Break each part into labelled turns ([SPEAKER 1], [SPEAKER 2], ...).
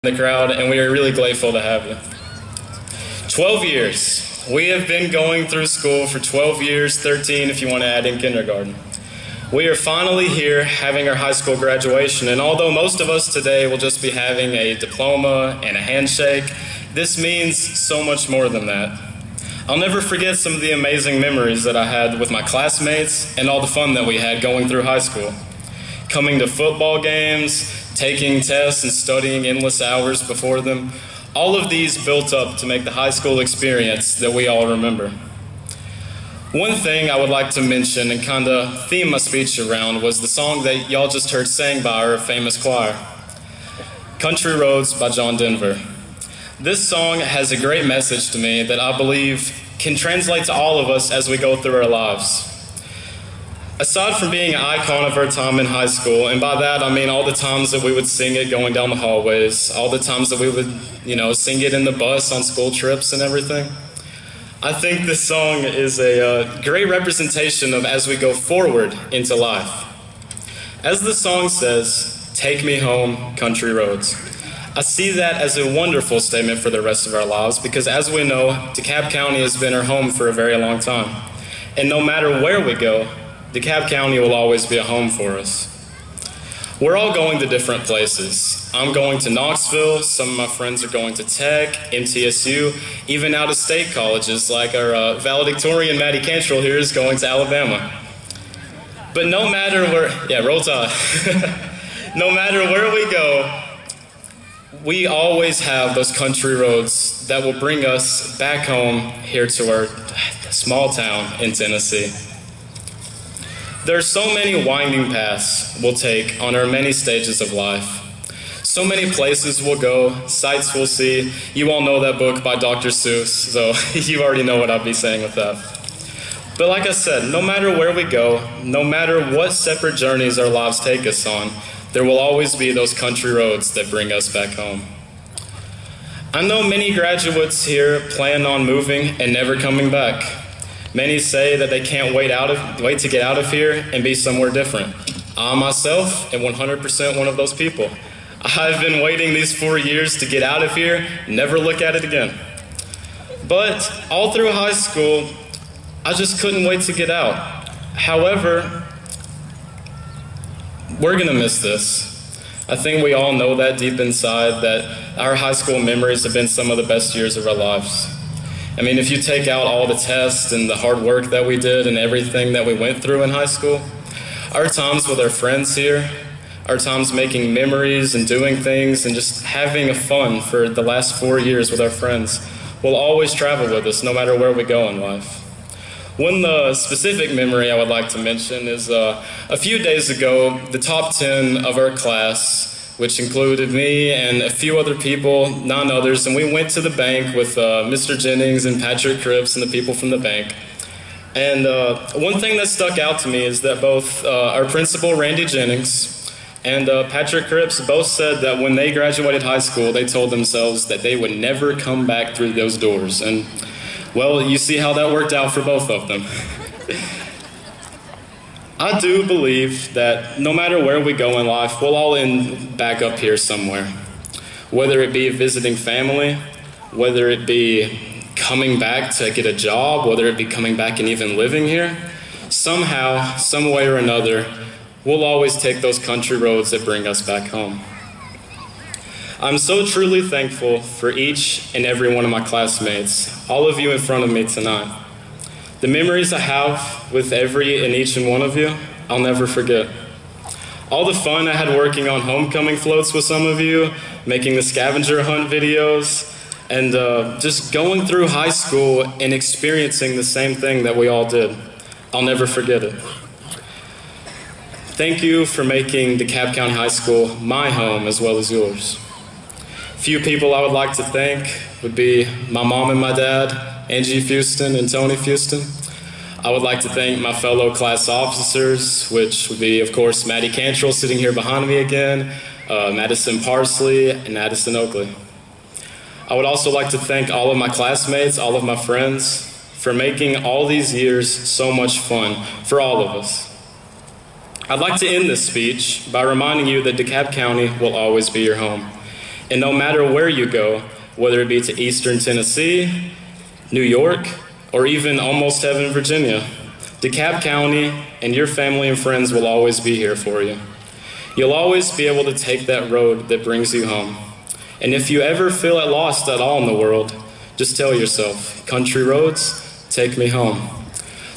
[SPEAKER 1] the crowd, and we are really grateful to have you. 12 years. We have been going through school for 12 years, 13 if you want to add in kindergarten. We are finally here having our high school graduation, and although most of us today will just be having a diploma and a handshake, this means so much more than that. I'll never forget some of the amazing memories that I had with my classmates and all the fun that we had going through high school. Coming to football games, taking tests and studying endless hours before them, all of these built up to make the high school experience that we all remember. One thing I would like to mention and kind of theme my speech around was the song that y'all just heard sang by our famous choir, Country Roads by John Denver. This song has a great message to me that I believe can translate to all of us as we go through our lives. Aside from being an icon of our time in high school, and by that I mean all the times that we would sing it going down the hallways, all the times that we would, sing it in the bus on school trips and everything, I think this song is a great representation of as we go forward into life. As the song says, "Take me home, country roads." I see that as a wonderful statement for the rest of our lives because as we know, DeKalb County has been our home for a very long time. And no matter where we go, DeKalb County will always be a home for us. We're all going to different places. I'm going to Knoxville, some of my friends are going to Tech, MTSU, even out-of-state colleges like our valedictorian Maddie Cantrell here is going to Alabama. But no matter where, roll tide. No matter where we go, we always have those country roads that will bring us back home here to our small town in Tennessee. There are so many winding paths we'll take on our many stages of life. So many places we'll go, sights we'll see. You all know that book by Dr. Seuss, so you already know what I'll be saying with that. But like I said, no matter where we go, no matter what separate journeys our lives take us on, there will always be those country roads that bring us back home. I know many graduates here plan on moving and never coming back. Many say that they can't wait to get out of here and be somewhere different. I myself am 100% one of those people. I've been waiting these 4 years to get out of here, never look at it again. But all through high school, I just couldn't wait to get out. However, we're gonna miss this. I think we all know that deep inside that our high school memories have been some of the best years of our lives. I mean, if you take out all the tests and the hard work that we did and everything that we went through in high school, our times with our friends here, our times making memories and doing things and just having fun for the last 4 years with our friends will always travel with us no matter where we go in life. One specific memory I would like to mention is a few days ago, the top 10 of our class, which included me and a few other people, 9 others, and we went to the bank with Mr. Jennings and Patrick Cripps and the people from the bank. And one thing that stuck out to me is that both our principal, Randy Jennings, and Patrick Cripps both said that when they graduated high school, they told themselves that they would never come back through those doors. And, well, you see how that worked out for both of them. I do believe that no matter where we go in life, we'll all end back up here somewhere. Whether it be visiting family, whether it be coming back to get a job, whether it be coming back and even living here, somehow, some way or another, we'll always take those country roads that bring us back home. I'm so truly thankful for each and every one of my classmates, all of you in front of me tonight. The memories I have with every and each and one of you, I'll never forget. All the fun I had working on homecoming floats with some of you, making the scavenger hunt videos, and just going through high school and experiencing the same thing that we all did. I'll never forget it. Thank you for making DeKalb County High School my home as well as yours. Few people I would like to thank would be my mom and my dad, Angie Fuston and Tony Fuston. I would like to thank my fellow class officers, which would be, of course, Maddie Cantrell sitting here behind me again, Madison Parsley, and Addison Oakley. I would also like to thank all of my classmates, all of my friends, for making all these years so much fun for all of us. I'd like to end this speech by reminding you that DeKalb County will always be your home. And no matter where you go, whether it be to Eastern Tennessee, New York, or even almost heaven, Virginia, DeKalb County and your family and friends will always be here for you. You'll always be able to take that road that brings you home. And if you ever feel lost at all in the world, just tell yourself, country roads, take me home.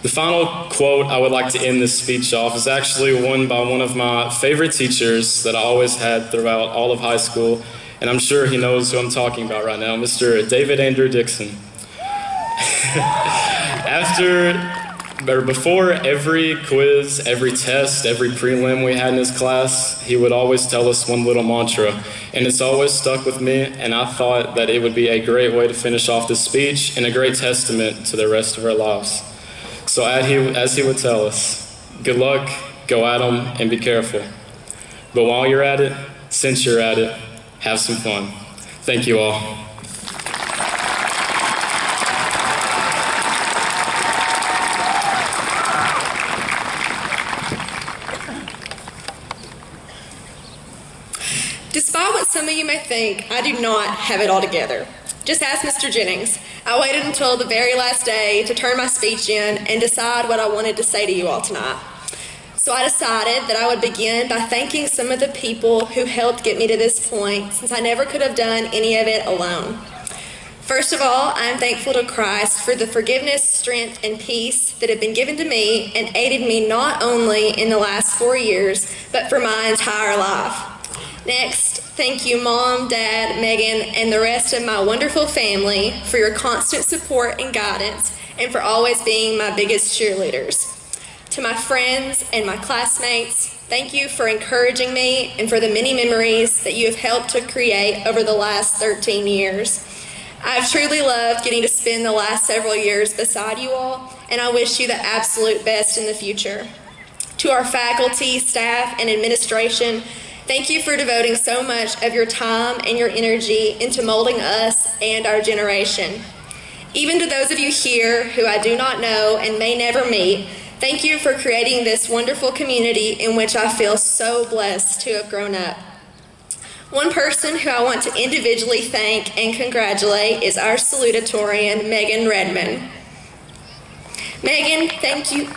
[SPEAKER 1] The final quote I would like to end this speech off is actually one by one of my favorite teachers that I always had throughout all of high school, and I'm sure he knows who I'm talking about right now, Mr. David Andrew Dixon. Before every quiz, every test, every prelim we had in his class, he would always tell us one little mantra, and it's always stuck with me, and I thought that it would be a great way to finish off this speech and a great testament to the rest of our lives. So as he would tell us, good luck, go at 'em, and be careful. But while you're at it, since you're at it, have some fun. Thank you all.
[SPEAKER 2] Despite what some of you may think, I do not have it all together. Just ask Mr. Jennings. I waited until the very last day to turn my speech in and decide what I wanted to say to you all tonight. So I decided that I would begin by thanking some of the people who helped get me to this point, since I never could have done any of it alone. First of all, I am thankful to Christ for the forgiveness, strength, and peace that have been given to me and aided me not only in the last 4 years, but for my entire life. Next, thank you, Mom, Dad, Megan, and the rest of my wonderful family for your constant support and guidance, and for always being my biggest cheerleaders. To my friends and my classmates, thank you for encouraging me and for the many memories that you have helped to create over the last 13 years. I've truly loved getting to spend the last several years beside you all, and I wish you the absolute best in the future. To our faculty, staff, and administration, thank you for devoting so much of your time and your energy into molding us and our generation. Even to those of you here who I do not know and may never meet, thank you for creating this wonderful community in which I feel so blessed to have grown up. One person who I want to individually thank and congratulate is our salutatorian, Megan Redmond. Megan, thank you.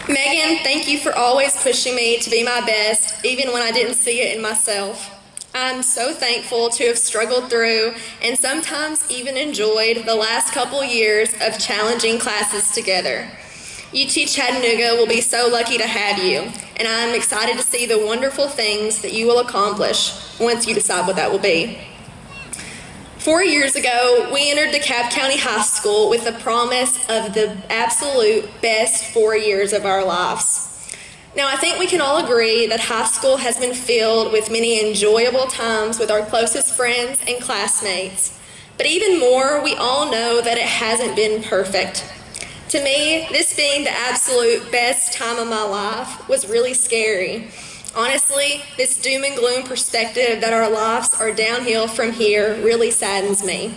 [SPEAKER 2] Megan, thank you for always pushing me to be my best, even when I didn't see it in myself. I'm so thankful to have struggled through and sometimes even enjoyed the last couple years of challenging classes together. UT Chattanooga will be so lucky to have you, and I'm excited to see the wonderful things that you will accomplish once you decide what that will be. 4 years ago, we entered DeKalb County High School with the promise of the absolute best 4 years of our lives. Now, I think we can all agree that high school has been filled with many enjoyable times with our closest friends and classmates. But even more, we all know that it hasn't been perfect. To me, this being the absolute best time of my life was really scary. Honestly, this doom and gloom perspective that our lives are downhill from here really saddens me.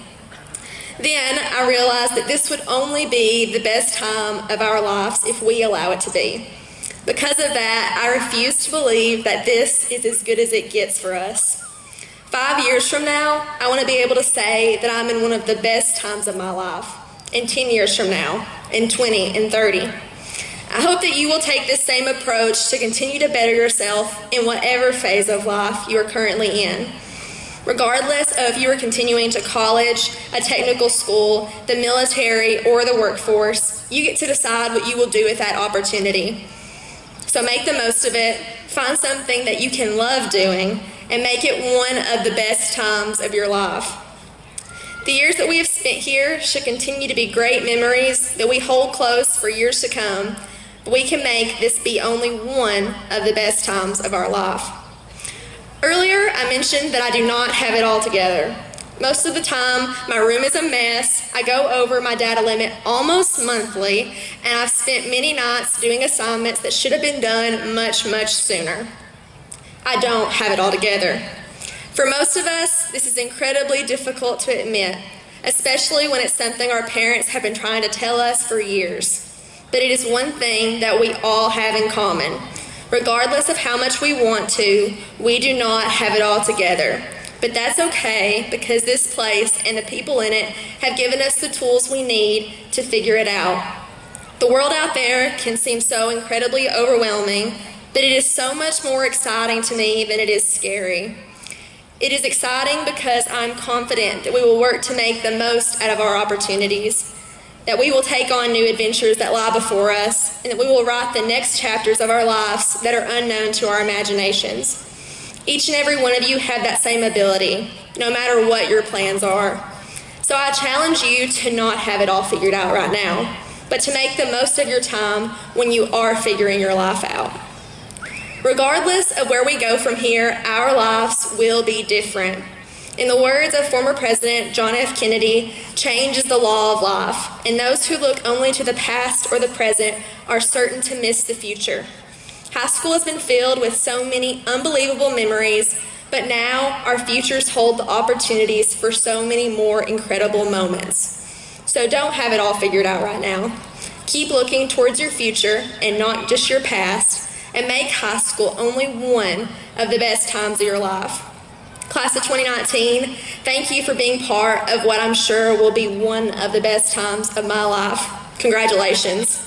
[SPEAKER 2] Then I realized that this would only be the best time of our lives if we allow it to be. Because of that, I refuse to believe that this is as good as it gets for us. 5 years from now, I want to be able to say that I'm in one of the best times of my life. And 10 years from now, and 20, and 30. I hope that you will take this same approach to continue to better yourself in whatever phase of life you are currently in. Regardless of if you are continuing to college, a technical school, the military, or the workforce, you get to decide what you will do with that opportunity. So make the most of it, find something that you can love doing, and make it one of the best times of your life. The years that we have spent here should continue to be great memories that we hold close for years to come. We can make this be only one of the best times of our life. Earlier, I mentioned that I do not have it all together. Most of the time, my room is a mess. I go over my data limit almost monthly, and I've spent many nights doing assignments that should have been done much, much sooner. I don't have it all together. For most of us, this is incredibly difficult to admit, especially when it's something our parents have been trying to tell us for years. But it is one thing that we all have in common. Regardless of how much we want to, we do not have it all together. But that's okay, because this place and the people in it have given us the tools we need to figure it out. The world out there can seem so incredibly overwhelming, but it is so much more exciting to me than it is scary. It is exciting because I'm confident that we will work to make the most out of our opportunities, that we will take on new adventures that lie before us, and that we will write the next chapters of our lives that are unknown to our imaginations. Each and every one of you have that same ability, no matter what your plans are. So I challenge you to not have it all figured out right now, but to make the most of your time when you are figuring your life out. Regardless of where we go from here, our lives will be different. In the words of former President John F. Kennedy, change is the law of life, and those who look only to the past or the present are certain to miss the future. High school has been filled with so many unbelievable memories, but now our futures hold the opportunities for so many more incredible moments. So don't have it all figured out right now. Keep looking towards your future and not just your past, and make high school only one of the best times of your life. Class of 2019, thank you for being part of what I'm sure will be one of the best times of my life. Congratulations.